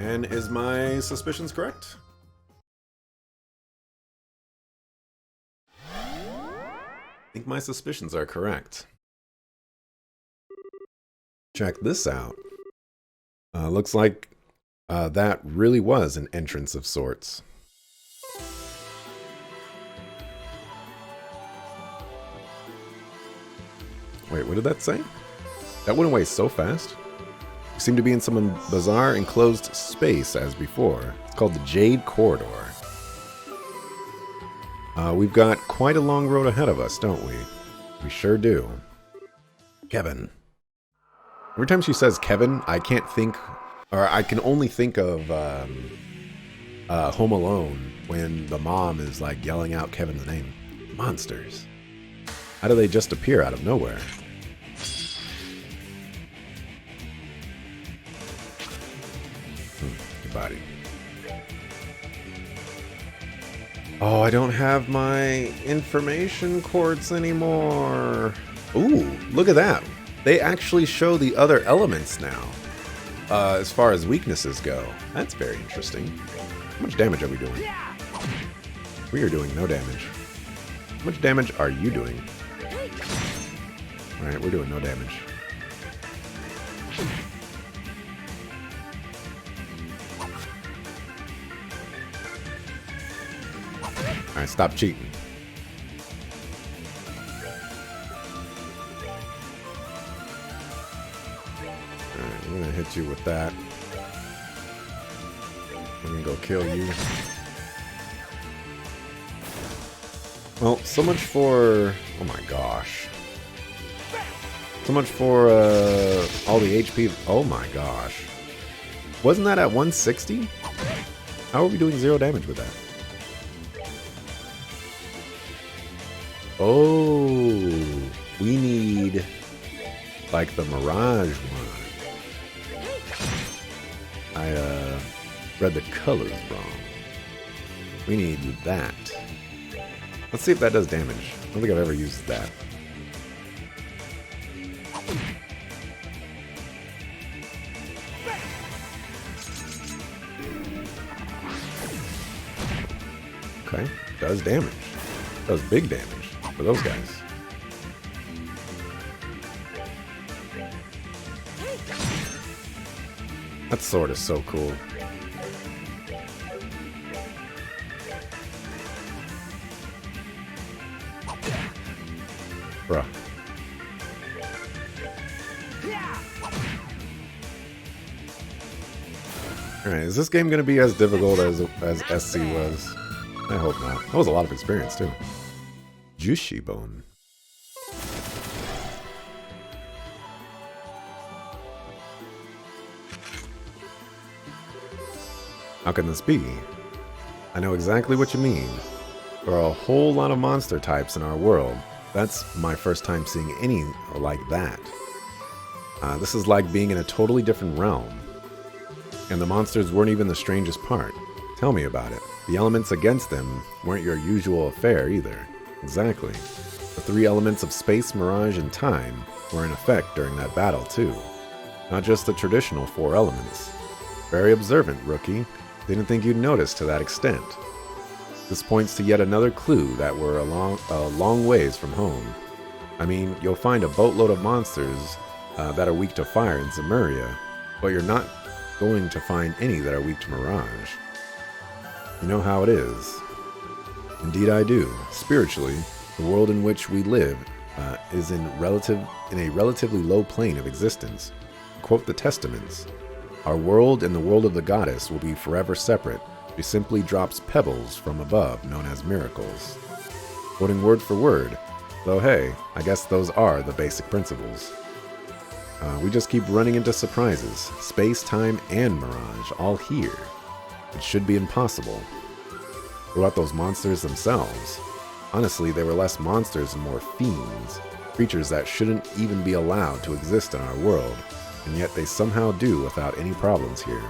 And is my suspicions correct? I think my suspicions are correct. Check this out. Looks like that really was an entrance of sorts. Wait, what did that say? That went away so fast. We seem to be in some bizarre enclosed space as before. It's called the Jade Corridor. We've got quite a long road ahead of us, don't we? We sure do. Kevin. Every time she says Kevin, I can't think, or I can only think of Home Alone when the mom is like yelling out Kevin's name. Monsters. How do they just appear out of nowhere? Your body. Oh, I don't have my information quartz anymore. Ooh, look at that. They actually show the other elements now. As far as weaknesses go. That's very interesting. How much damage are we doing? We are doing no damage. How much damage are you doing? Alright, we're doing no damage. Alright, stop cheating. Alright, I'm gonna hit you with that. I'm gonna go kill you. Well, so much for... Oh my gosh. So much for all the HP. Oh my gosh. Wasn't that at 160? How are we doing 0 damage with that? Oh, we need like the Mirage one. I read the colors wrong. We need that. Let's see if that does damage. I don't think I've ever used that. Okay, does damage. Does big damage for those guys. That sword is so cool. Bruh. Alright, is this game going to be as difficult as SC was? I hope not. That was a lot of experience, too. Jushi Bone. How can this be? I know exactly what you mean. There are a whole lot of monster types in our world. That's my first time seeing any like that. This is like being in a totally different realm. And the monsters weren't even the strangest part. Tell me about it. The elements against them weren't your usual affair either. Exactly. The 3 elements of space, mirage, and time were in effect during that battle too. Not just the traditional 4 elements. Very observant, rookie. Didn't think you'd notice to that extent. This points to yet another clue that we're a long ways from home. I mean, you'll find a boatload of monsters that are weak to fire in Zemuria, but you're not going to find any that are weak to mirage. You know how it is. Indeed I do. Spiritually, the world in which we live is in a relatively low plane of existence. Quote the Testaments. Our world and the world of the goddess will be forever separate. She simply drops pebbles from above, known as miracles. Quoting word for word, though hey, I guess those are the basic principles. We just keep running into surprises, space, time, and mirage, all here. It should be impossible. What about those monsters themselves? Honestly, they were less monsters and more fiends, creatures that shouldn't even be allowed to exist in our world, and yet they somehow do without any problems here.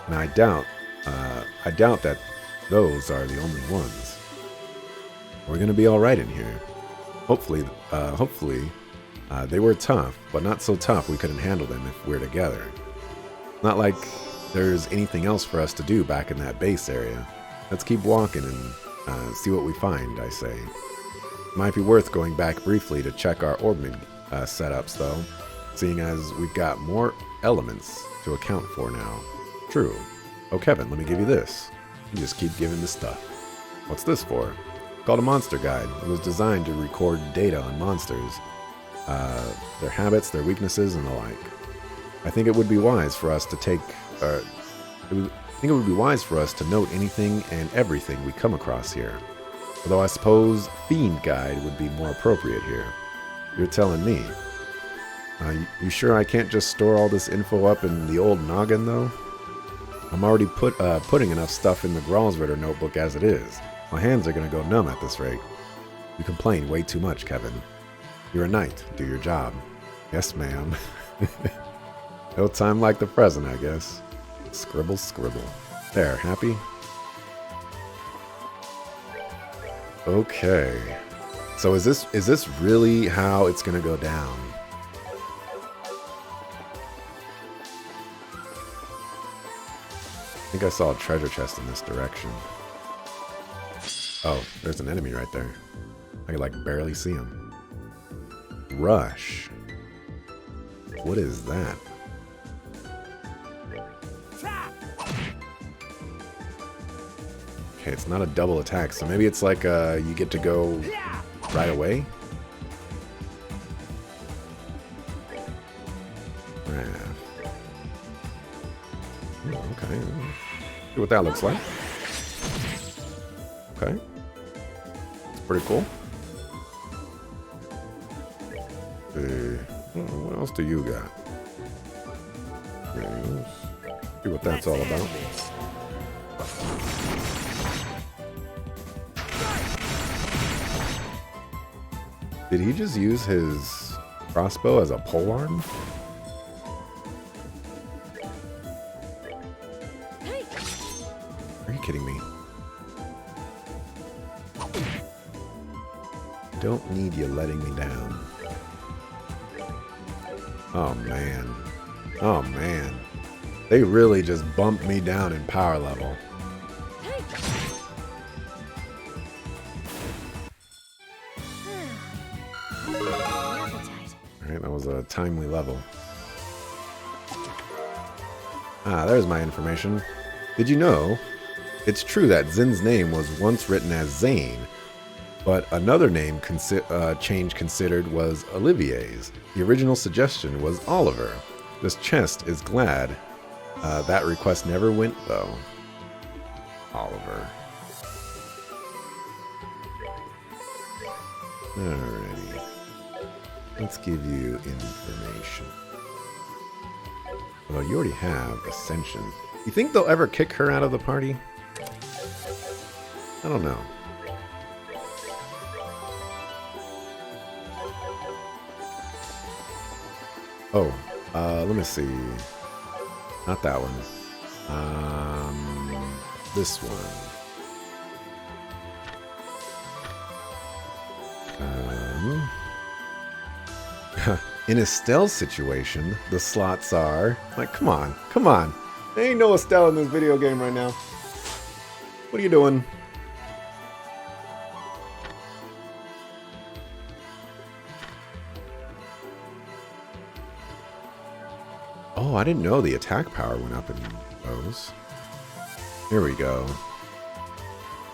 And I doubt that those are the only ones. We're gonna be alright in here. Hopefully, they were tough, but not so tough we couldn't handle them if we're together. Not like there's anything else for us to do back in that base area. Let's keep walking and see what we find, I say. Might be worth going back briefly to check our Orbman setups, though, seeing as we've got more elements to account for now. True. Oh, Kevin, let me give you this. You just keep giving this stuff. What's this for? Called a monster guide. It was designed to record data on monsters, their habits, their weaknesses, and the like. I think it would be wise for us to note anything and everything we come across here. Although I suppose Fiend Guide would be more appropriate here. You're telling me. You sure I can't just store all this info up in the old noggin, though? I'm already putting enough stuff in the Gralsritter notebook as it is. My hands are going to go numb at this rate. You complain way too much, Kevin. You're a knight. Do your job. Yes, ma'am. No time like the present, I guess. Scribble, scribble. There, happy? Okay. So is this really how it's going to go down? I think I saw a treasure chest in this direction. Oh, there's an enemy right there. I can like barely see him. Rush. What is that? Okay, it's not a double attack, so maybe it's like you get to go right away? Okay. See what that looks like. Okay. It's pretty cool. What else do you got? See what that's all about. Did he just use his crossbow as a polearm? Are you kidding me? Don't need you letting me down. Oh man. Oh man. They really just bumped me down in power level. Alright, that was a timely level. Ah, there's my information. Did you know? It's true that Zin's name was once written as Zane, but another name change considered was Olivier's. The original suggestion was Oliver. This chest is glad that request never went, though. Oliver. Alrighty. Let's give you information. Well, you already have Ascension. You think they'll ever kick her out of the party? I don't know. Oh, let me see. Not that one. This one. In Estelle's situation, the slots are... Like, come on. Come on. There ain't no Estelle in this video game right now. What are you doing? Oh, I didn't know the attack power went up in those. Here we go.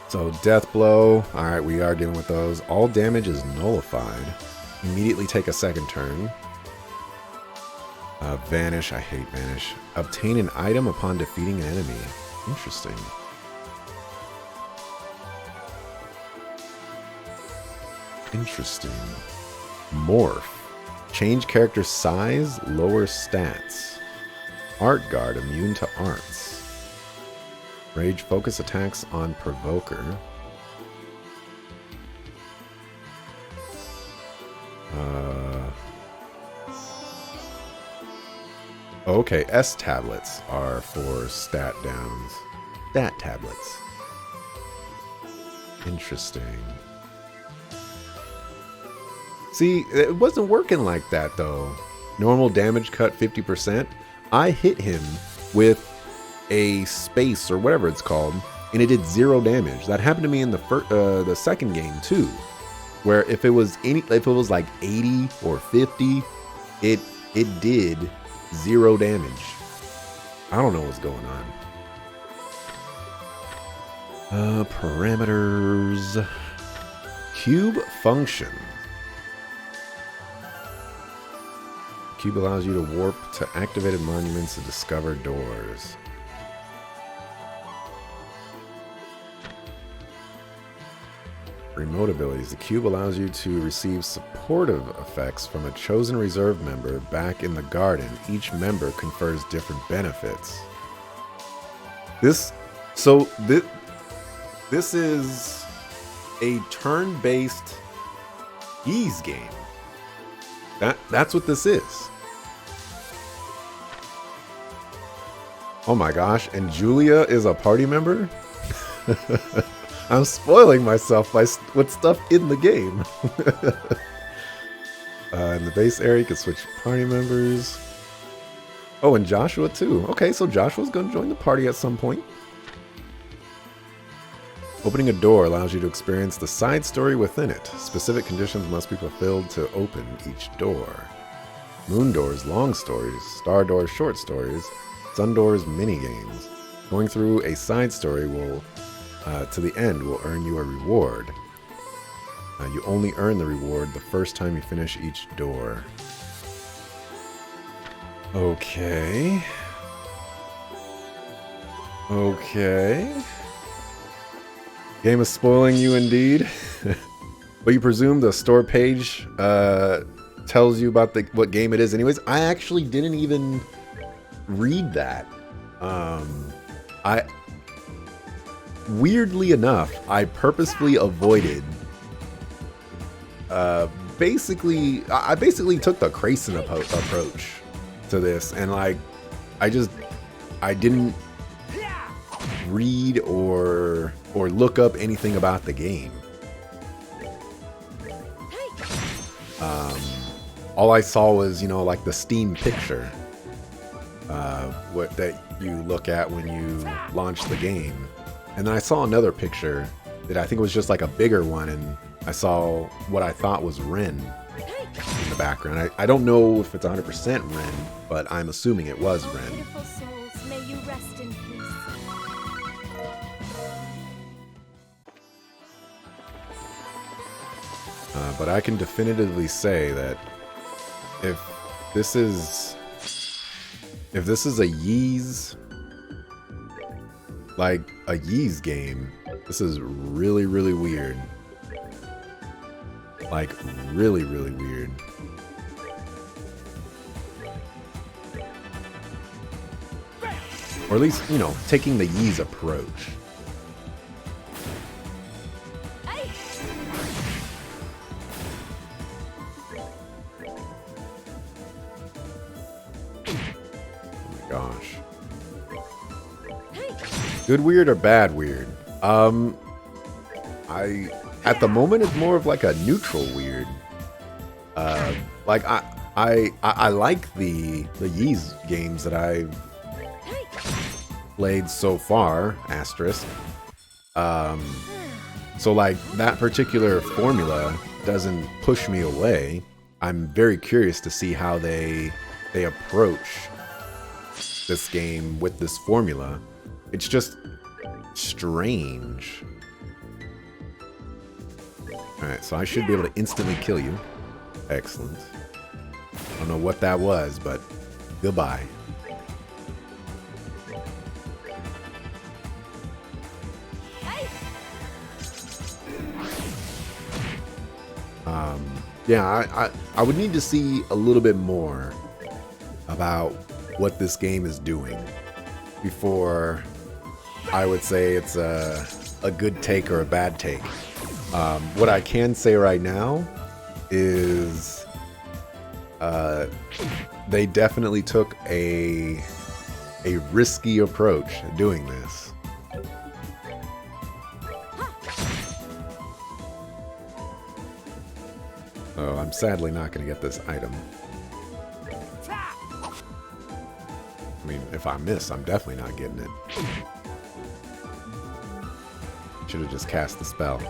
So, Death Blow. Alright, we are dealing with those. All damage is nullified. Immediately take a second turn. Vanish. I hate Vanish. Obtain an item upon defeating an enemy. Interesting. Interesting. Morph. Change character size, lower stats. Art Guard, immune to arts. Rage focus attacks on Provoker. Okay, S tablets are for stat downs. Stat tablets. Interesting. See, it wasn't working like that, though. Normal damage cut 50%. I hit him with a space or whatever it's called, and it did 0 damage. That happened to me in the second game too, where if it was like 80 or 50, it did 0 damage. I don't know what's going on. Parameters. Cube function. Cube allows you to warp to activated monuments to discover doors. Remote abilities. The cube allows you to receive supportive effects from a chosen reserve member back in the garden. Each member confers different benefits. This is a turn-based Ys game. That's what this is. Oh my gosh, and Julia is a party member? I'm spoiling myself with stuff in the game. In the base area, you can switch party members. Oh, and Joshua too. Okay, so Joshua's going to join the party at some point. Opening a door allows you to experience the side story within it. Specific conditions must be fulfilled to open each door. Moon doors, long stories. Star doors, short stories. Sun doors, mini games. Going through a side story to the end will earn you a reward. You only earn the reward the first time you finish each door. Okay. Game is spoiling you indeed. But you presume the store page tells you about what game it is anyways. I actually didn't even read that. Weirdly enough, I purposefully avoided. I basically took the Crayson approach to this, and like, I didn't read or look up anything about the game. All I saw was, like the Steam picture, that you look at when you launch the game. And then I saw another picture that I think was just like a bigger one, and I saw what I thought was Ren in the background. I don't know if it's 100% Ren, but I'm assuming it was Ren. Beautiful souls, may you rest in peace. But I can definitively say that if this is a Ys, like a Ys game, this is really, really weird. Like, really, really weird. Or at least, taking the Ys approach. Gosh. Good weird or bad weird? At the moment it's more of like a neutral weird. Like I like the Ys games that I've played so far, asterisk. So like that particular formula doesn't push me away. I'm very curious to see how they approach this game with this formula. It's just strange. Alright, so I should be able to instantly kill you. Excellent. I don't know what that was, but goodbye. Yeah, I would need to see a little bit more about what this game is doing before I would say it's a good take or a bad take. What I can say right now is they definitely took a risky approach to doing this. Oh, I'm sadly not going to get this item. I mean, if I miss, I'm definitely not getting it. Should have just cast the spell.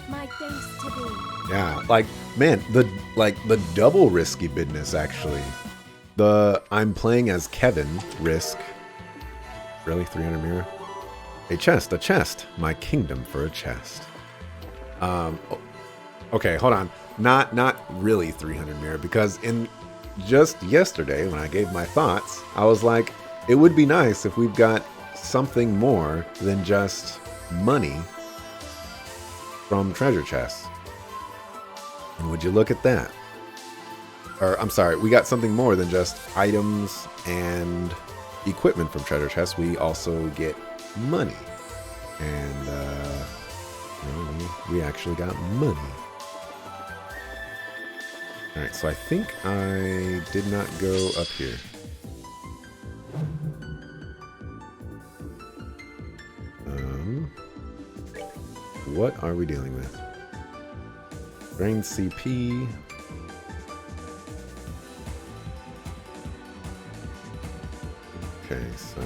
My thanks to thee. Yeah, like, man, the double risky business, actually. I'm playing as Kevin, risk. Really? 300 mirror? A chest. My kingdom for a chest. Okay, hold on. Not really 300 mirror, because in just yesterday when I gave my thoughts, I was like, it would be nice if we've got something more than just money from treasure chests. And would you look at that? Or, I'm sorry, we got something more than just items and equipment from treasure chests. We also get money. And, we actually got money. Alright, so I think I did not go up here. What are we dealing with? Drain CP. Okay, so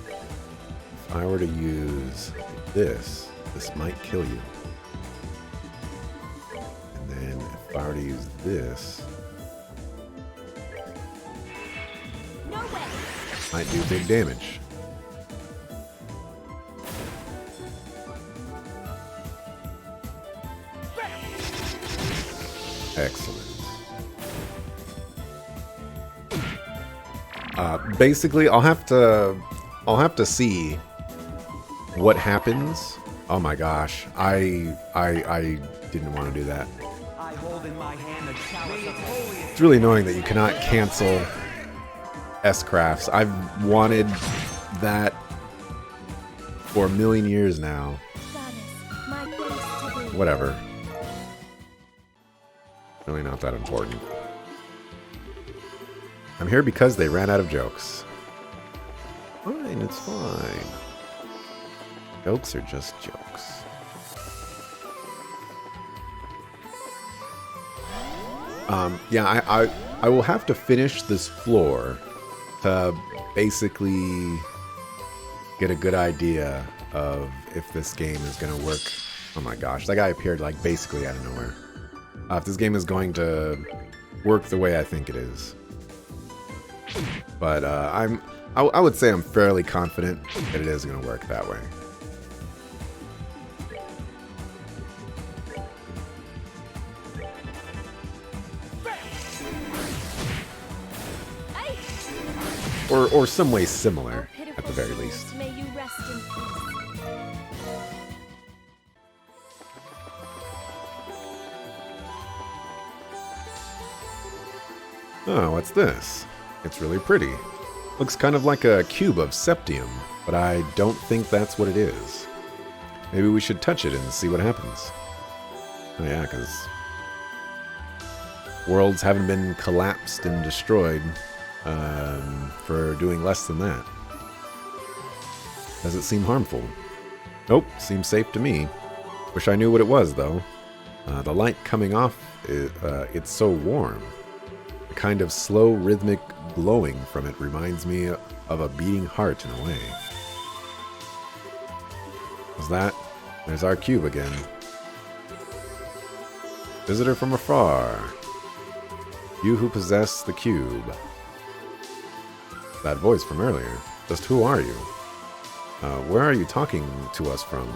if I were to use this might kill you. And then if I were to use this, No way. might do big damage. Excellent. Basically, I'll have to see what happens. Oh my gosh, I didn't want to do that. I hold in my hand a chalice of holy. It's really annoying that you cannot cancel S-crafts. I've wanted that for a million years now. Goddess, my thanks to thee. Whatever. Really not that important. I'm here because they ran out of jokes. Fine, it's fine. Jokes are just jokes. Yeah, I will have to finish this floor to basically get a good idea of if this game is going to work. Oh my gosh, that guy appeared like basically out of nowhere. If this game is going to work the way I think it is. But I would say I'm fairly confident that it is going to work that way. Or some way similar, at the very least. May you rest in peace. Oh, what's this? It's really pretty. Looks kind of like a cube of septium, but I don't think that's what it is. Maybe we should touch it and see what happens. Oh yeah, because worlds haven't been collapsed and destroyed for doing less than that. Does it seem harmful? Nope, seems safe to me. Wish I knew what it was, though. The light coming off, it's so warm. A kind of slow, rhythmic glowing from it reminds me of a beating heart in a way. Was that? There's our cube again. Visitor from afar. You who possess the cube. That voice from earlier. Just who are you? Where are you talking to us from?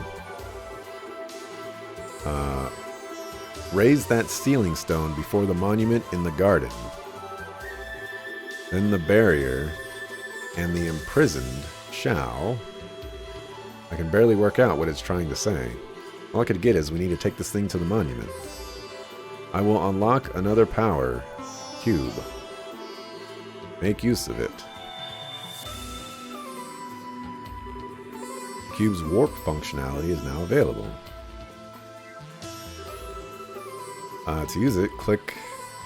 Raise that sealing stone before the monument in the garden. Then the barrier and the imprisoned shall... I can barely work out what it's trying to say. All I could get is we need to take this thing to the monument. I will unlock another power cube. Make use of it. The cube's warp functionality is now available. To use it, click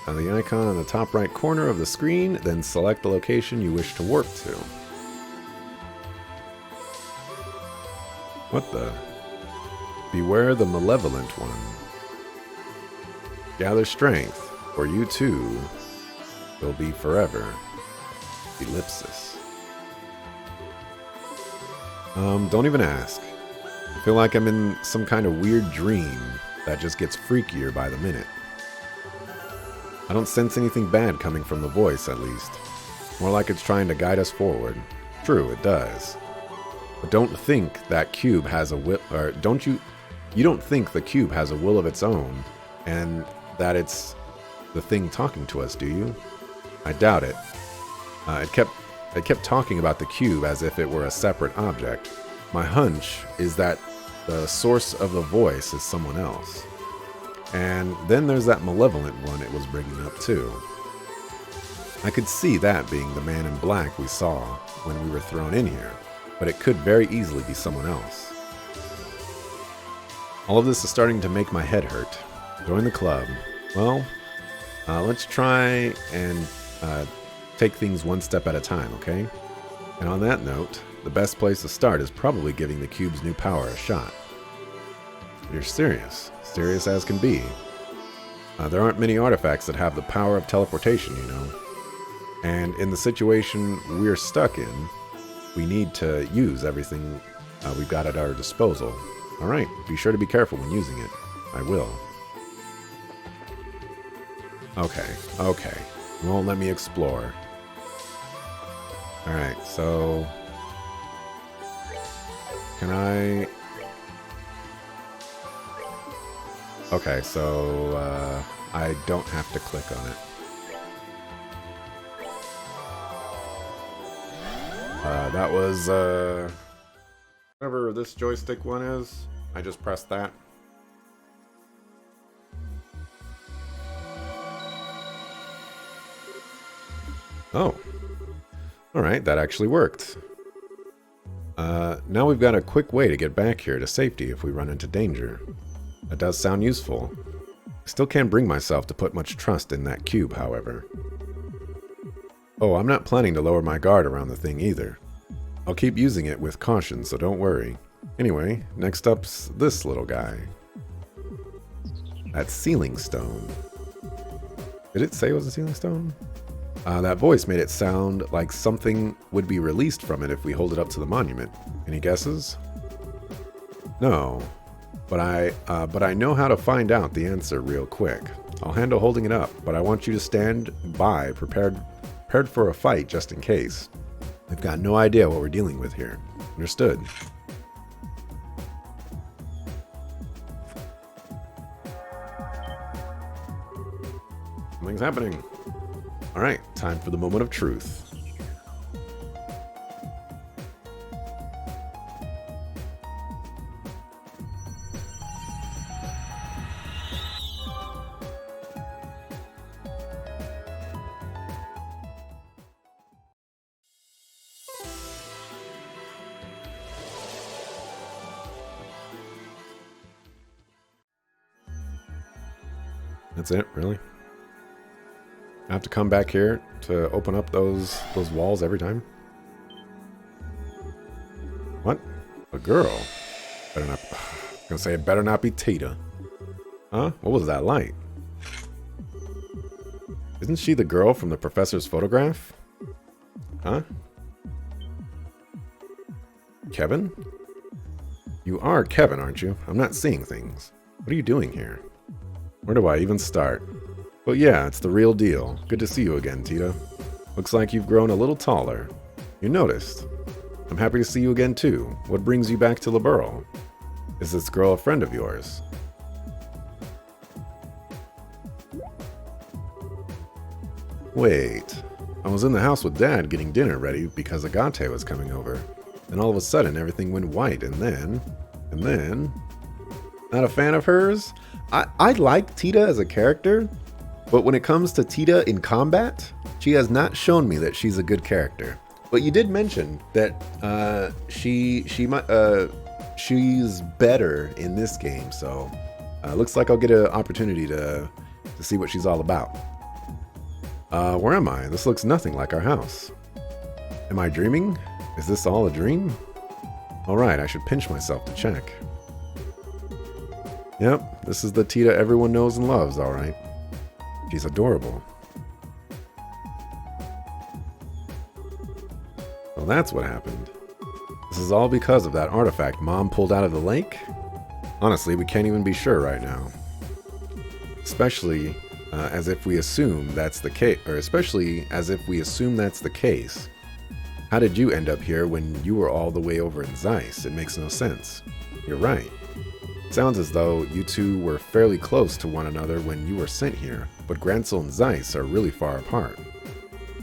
on the icon on the top right corner of the screen, then select the location you wish to warp to. What the? Beware the malevolent one. Gather strength, for you too will be forever. Ellipsis. Don't even ask. I feel like I'm in some kind of weird dream that just gets freakier by the minute. I don't sense anything bad coming from the voice, at least. More like it's trying to guide us forward. True, it does. But don't think that cube has a will, or you don't think the cube has a will of its own, and that it's the thing talking to us, do you? I doubt it. It kept talking about the cube as if it were a separate object. My hunch is that the source of the voice is someone else. And then there's that malevolent one it was bringing up too. I could see that being the man in black we saw when we were thrown in here, but it could very easily be someone else. All of this is starting to make my head hurt. Join the club. Well, let's try and take things one step at a time, okay? And on that note, the best place to start is probably giving the cube's new power a shot. You're serious. Serious as can be. There aren't many artifacts that have the power of teleportation, you know. And in the situation we're stuck in, we need to use everything we've got at our disposal. Alright, be sure to be careful when using it. I will. Okay. You won't let me explore. Alright, so... Can I... Okay, so I don't have to click on it. That was whatever this joystick one is. I just pressed that. Oh. Alright, that actually worked. Now we've got a quick way to get back here to safety if we run into danger. That does sound useful. I still can't bring myself to put much trust in that cube, however. Oh, I'm not planning to lower my guard around the thing either. I'll keep using it with caution, so don't worry. Anyway, next up's this little guy. That ceiling stone. Did it say it was a ceiling stone? That voice made it sound like something would be released from it if we hold it up to the monument. Any guesses? No. But I know how to find out the answer real quick. I'll handle holding it up, but I want you to stand by, prepared for a fight just in case. I've got no idea what we're dealing with here. Understood. Something's happening. Alright, time for the moment of truth. That's it, really? I have to come back here to open up those walls every time? What? A girl? Better not... I was gonna say it better not be Tita. Huh? What was that light? Isn't she the girl from the professor's photograph? Huh? Kevin? You are Kevin, aren't you? I'm not seeing things. What are you doing here? Where do I even start? But yeah, it's the real deal. Good to see you again, Tita. Looks like you've grown a little taller. You noticed. I'm happy to see you again too. What brings you back to Liberl? Is this girl a friend of yours? Wait. I was in the house with Dad getting dinner ready because Agate was coming over. And all of a sudden everything went white and then... Not a fan of hers? I like Tita as a character, but when it comes to Tita in combat, she has not shown me that she's a good character. But you did mention that she's better in this game, so looks like I'll get an opportunity to see what she's all about. Where am I? This looks nothing like our house. Am I dreaming? Is this all a dream? Alright, I should pinch myself to check. Yep, this is the Tita everyone knows and loves, alright. She's adorable. Well, that's what happened. This is all because of that artifact Mom pulled out of the lake? Honestly, we can't even be sure right now. Especially as if we assume that's the case. How did you end up here when you were all the way over in Zeiss? It makes no sense. You're right. Sounds as though you two were fairly close to one another when you were sent here, but Gransel and Zeiss are really far apart.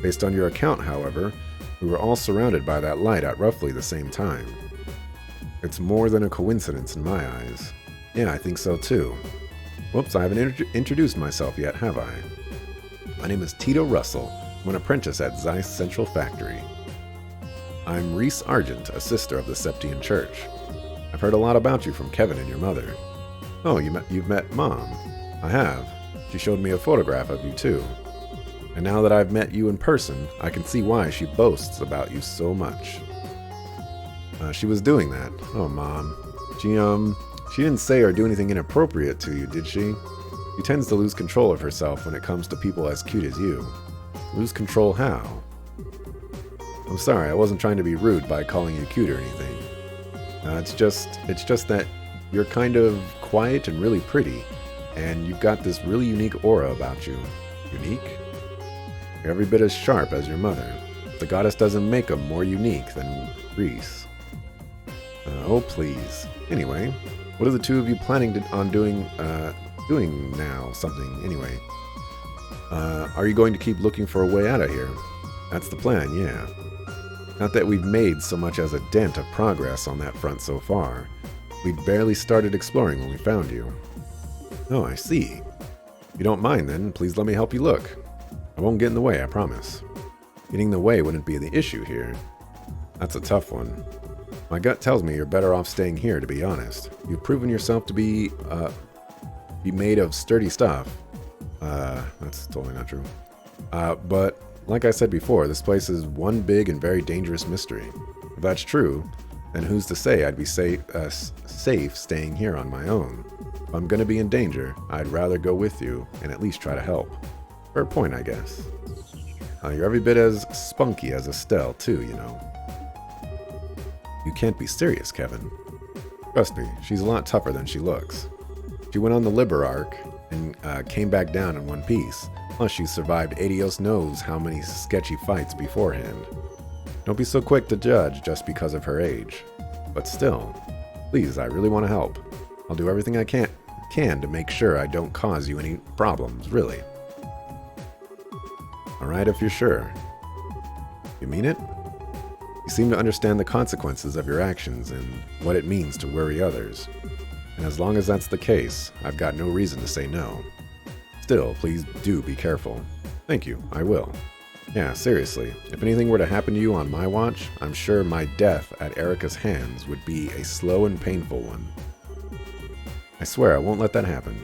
Based on your account, however, we were all surrounded by that light at roughly the same time. It's more than a coincidence in my eyes. Yeah, I think so too. Whoops, I haven't introduced myself yet, have I? My name is Tito Russell. I'm an apprentice at Zeiss Central Factory. I'm Reese Argent, a sister of the Septian Church. I've heard a lot about you from Kevin and your mother. Oh, you've met Mom? I have. She showed me a photograph of you too. And now that I've met you in person, I can see why she boasts about you so much. She was doing that. Oh, Mom. She didn't say or do anything inappropriate to you, did she? She tends to lose control of herself when it comes to people as cute as you. Lose control how? I'm sorry, I wasn't trying to be rude by calling you cute or anything. It's just that you're kind of quiet and really pretty, and you've got this really unique aura about you. Unique? You're every bit as sharp as your mother. The goddess doesn't make them more unique than Reese. Oh, please. Anyway, what are the two of you planning on doing now? Something, anyway. Are you going to keep looking for a way out of here? That's the plan, yeah. Not that we've made so much as a dent of progress on that front so far. We'd barely started exploring when we found you. Oh, I see. If you don't mind then, please let me help you look. I won't get in the way, I promise. Getting in the way wouldn't be the issue here. That's a tough one. My gut tells me you're better off staying here, to be honest. You've proven yourself to be made of sturdy stuff. That's totally not true. But like I said before, this place is one big and very dangerous mystery. If that's true, then who's to say I'd be safe staying here on my own? If I'm gonna be in danger, I'd rather go with you and at least try to help. Fair point, I guess. You're every bit as spunky as Estelle, too, you know. You can't be serious, Kevin. Trust me, she's a lot tougher than she looks. She went on the Liber Arc and came back down in one piece. Plus, she survived Adios knows how many sketchy fights beforehand. Don't be so quick to judge just because of her age. But still, please, I really want to help. I'll do everything I can to make sure I don't cause you any problems, really. Alright, if you're sure. You mean it? You seem to understand the consequences of your actions and what it means to worry others. And as long as that's the case, I've got no reason to say no. Still, please do be careful. Thank you, I will. Yeah, seriously, if anything were to happen to you on my watch, I'm sure my death at Erica's hands would be a slow and painful one. I swear I won't let that happen.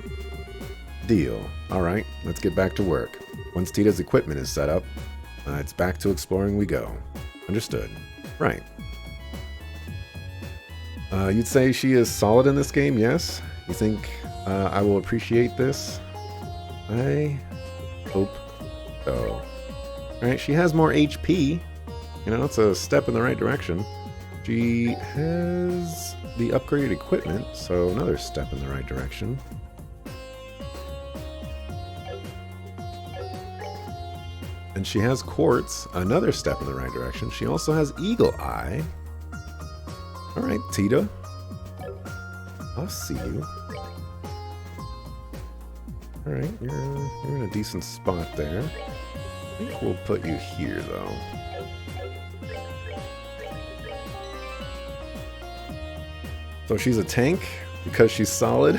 Deal. Alright, let's get back to work. Once Tita's equipment is set up, it's back to exploring we go. Understood. Right. You'd say she is solid in this game, yes? You think I will appreciate this? I hope so. Alright, she has more HP. You know, it's a step in the right direction. She has the upgraded equipment, so another step in the right direction. And she has quartz, another step in the right direction. She also has eagle eye. Alright, Tita. I'll see you. Alright, you're in a decent spot there. I think we'll put you here, though. So she's a tank because she's solid.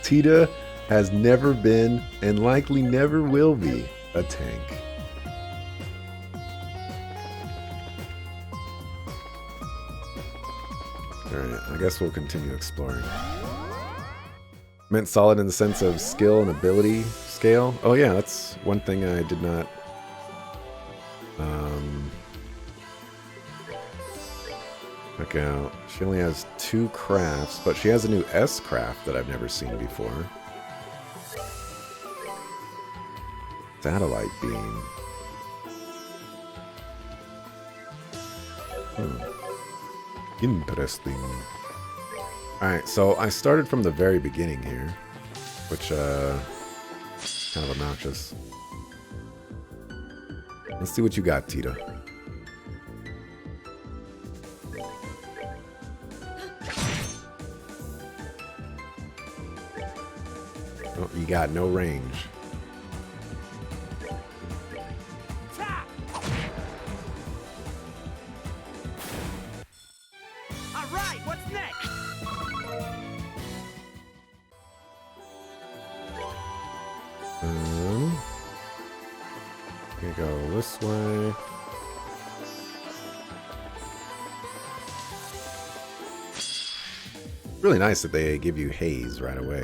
Tita has never been, and likely never will be, a tank. Alright, I guess we'll continue exploring. Meant solid in the sense of skill and ability scale. Oh yeah, that's one thing I did not... Check out. She only has 2 crafts, but she has a new S craft that I've never seen before. Satellite beam. Interesting. Alright, so I started from the very beginning here, which, kind of obnoxious. Let's see what you got, Tita. Oh, you got no range. All right, what's next? You go this way. Really nice that they give you haze right away.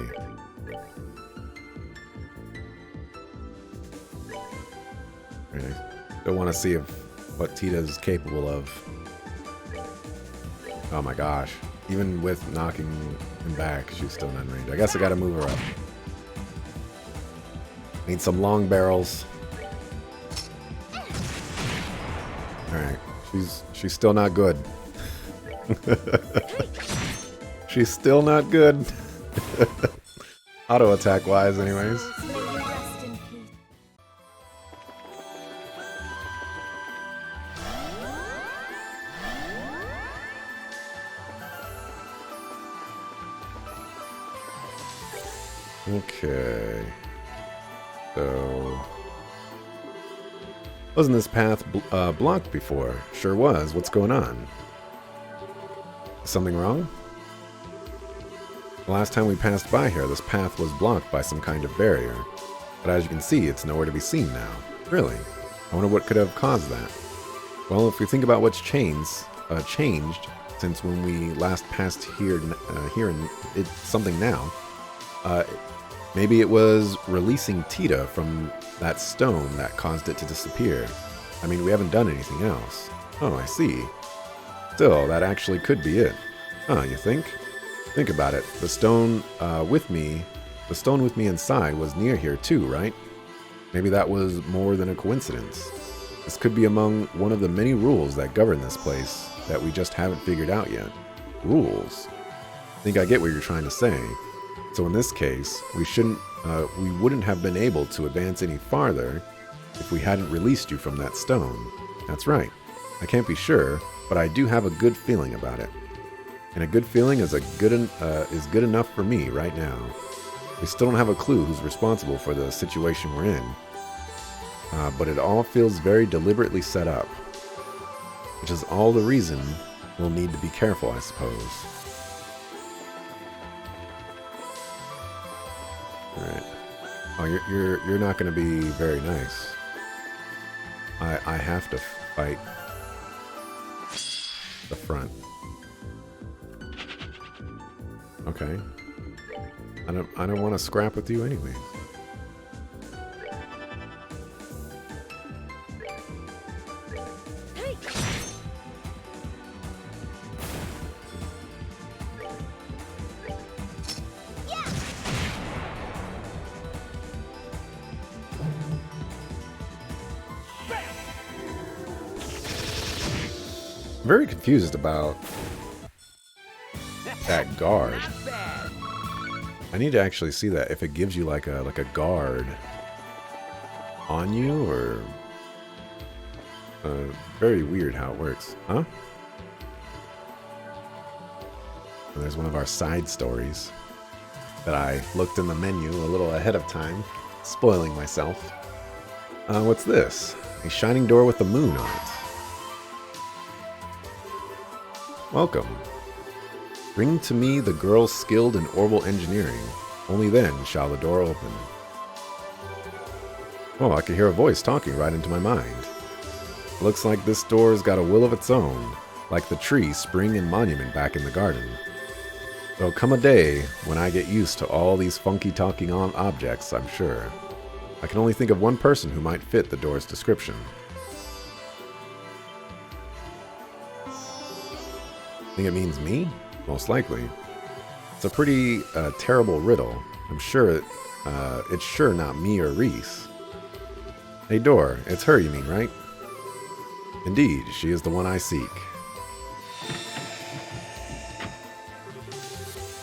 Very nice. Don't want to see what Tita's capable of. Oh my gosh. Even with knocking him back, she's still not in range. I guess I gotta move her up. Need some long barrels. Alright. She's still not good. She's still not good. Auto attack wise anyways. May you rest in peace. Okay. So, wasn't this path blocked before? Sure was. What's going on? Something wrong? The last time we passed by here, this path was blocked by some kind of barrier. But as you can see, it's nowhere to be seen now. Really? I wonder what could have caused that. Well, if we think about what's changed since when we last passed here and it's something now, maybe it was releasing Tita from that stone that caused it to disappear. I mean, we haven't done anything else. Oh, I see. Still, that actually could be it. Huh, you think? Think about it. The stone with me inside was near here too, right? Maybe that was more than a coincidence. This could be among one of the many rules that govern this place that we just haven't figured out yet. Rules? I think I get what you're trying to say. So in this case, we wouldn't have been able to advance any farther if we hadn't released you from that stone. That's right. I can't be sure, but I do have a good feeling about it. And a good feeling is good enough for me right now. We still don't have a clue who's responsible for the situation we're in, but it all feels very deliberately set up, which is all the reason we'll need to be careful, I suppose. All right. Oh, you're not going to be very nice. I have to fight the front. Okay. I don't want to scrap with you anyway. I'm very confused about that guard. Not bad. I need to actually see that if it gives you like a guard on you, or very weird how it works, huh? And there's one of our side stories that I looked in the menu a little ahead of time, spoiling myself. What's this? A shining door with the moon on it. Welcome. Bring to me the girl skilled in orbital engineering. Only then shall the door open. Oh, I can hear a voice talking right into my mind. Looks like this door's got a will of its own, like the tree, spring, and monument back in the garden. There'll come a day when I get used to all these funky talking objects, I'm sure. I can only think of one person who might fit the door's description. Think it means me? Most likely. It's a pretty terrible riddle. I'm sure it's sure not me or Reese. Hey, Door, it's her you mean, right? Indeed, she is the one I seek.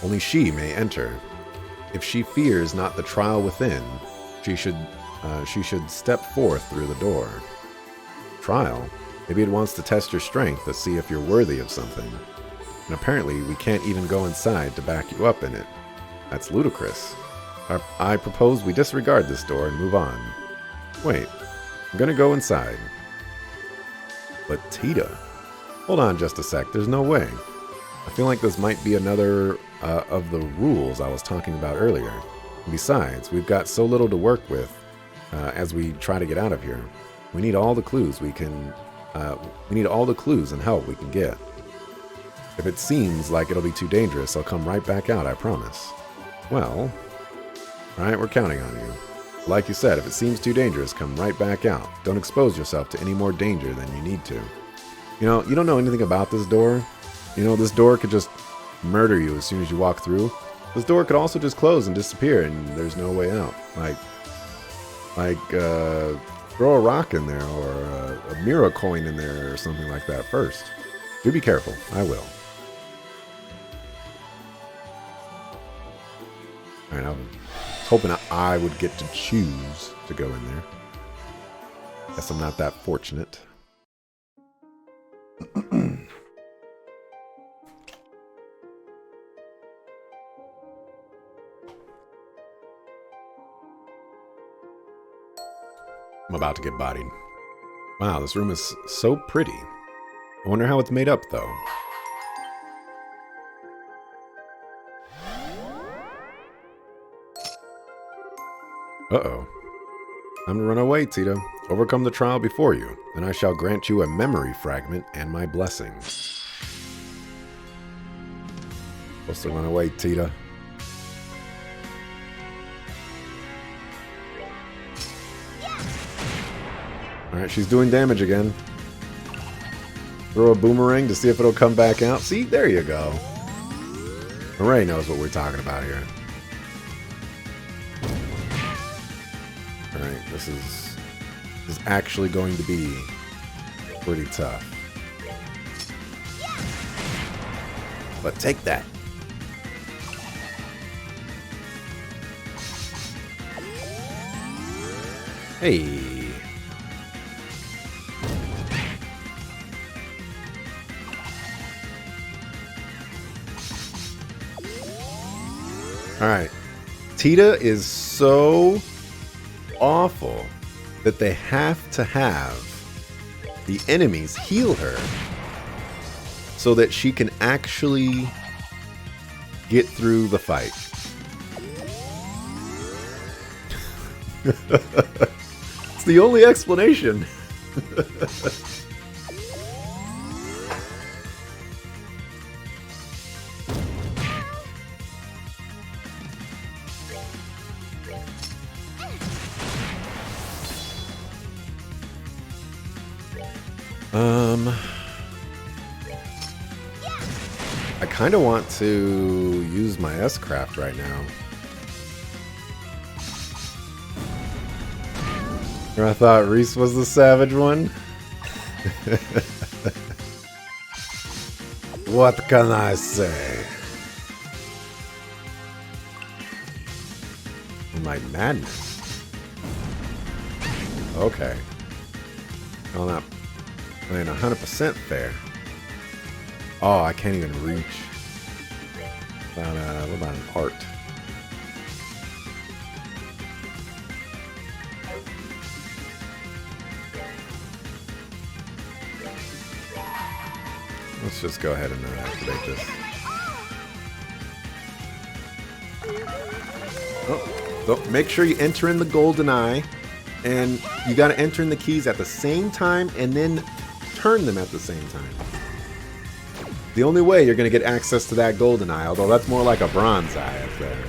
Only she may enter. If she fears not the trial within, she should step forth through the door. Trial? Maybe it wants to test your strength to see if you're worthy of something. And apparently we can't even go inside to back you up in it. That's ludicrous. I propose we disregard this door and move on. Wait, I'm gonna go inside. But Tita? Hold on just a sec, there's no way. I feel like this might be another of the rules I was talking about earlier. And besides, we've got so little to work with as we try to get out of here. We need all the clues we need all the clues and help we can get. If it seems like it'll be too dangerous, I'll come right back out, I promise. Well, alright, we're counting on you. Like you said, if it seems too dangerous, come right back out. Don't expose yourself to any more danger than you need to. You know, you don't know anything about this door. You know, this door could just murder you as soon as you walk through. This door could also just close and disappear and there's no way out. Like throw a rock in there or a Mira coin in there or something like that first. Do be careful. I will. Alright, I was hoping I would get to choose to go in there. Guess I'm not that fortunate. I'm about to get bodied. Wow, this room is so pretty. I wonder how it's made up, though. Uh-oh. Time to run away, Tita. Overcome the trial before you, and I shall grant you a memory fragment and my blessing. Supposed to run away, Tita. Alright, she's doing damage again. Throw a boomerang to see if it'll come back out. See, there you go. Hooray knows what we're talking about here. Alright, this is actually going to be pretty tough. But take that. Hey. Alright. Tita is so awful that they have to have the enemies heal her so that she can actually get through the fight. It's the only explanation. I kind of want to use my S-Craft right now. I thought Reese was the savage one. What can I say? My madness. Okay. I'm not playing 100% fair. Oh, I can't even reach. What about an art? Let's just go ahead and activate this. Oh, make sure you enter in the golden eye, and you got to enter in the keys at the same time and then turn them at the same time. The only way you're going to get access to that golden eye, although that's more like a bronze eye up there.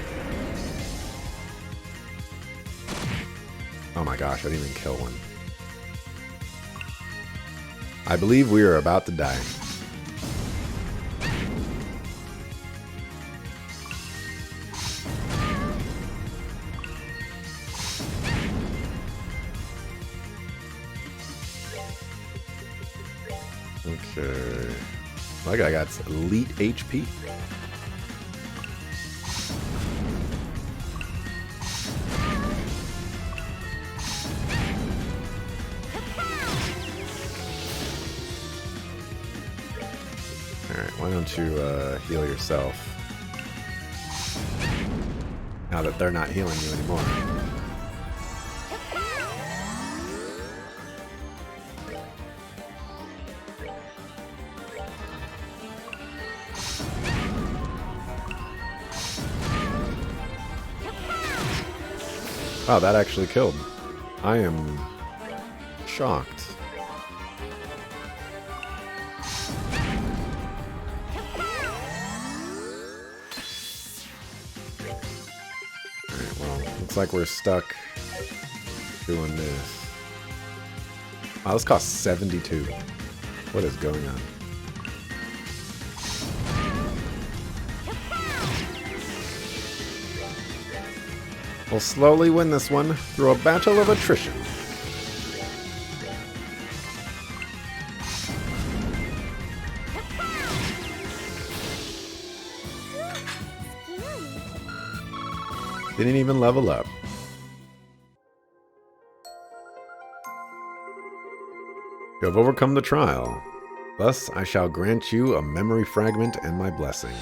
Oh my gosh, I didn't even kill one. I believe we are about to die. Okay. My guy got elite HP. Alright, why don't you heal yourself? Now that they're not healing you anymore. Wow, that actually killed. I am shocked. Alright, well, looks like we're stuck doing this. Wow, this costs 72. What is going on? We'll slowly win this one through a battle of attrition. Didn't even level up. You have overcome the trial. Thus, I shall grant you a memory fragment and my blessing.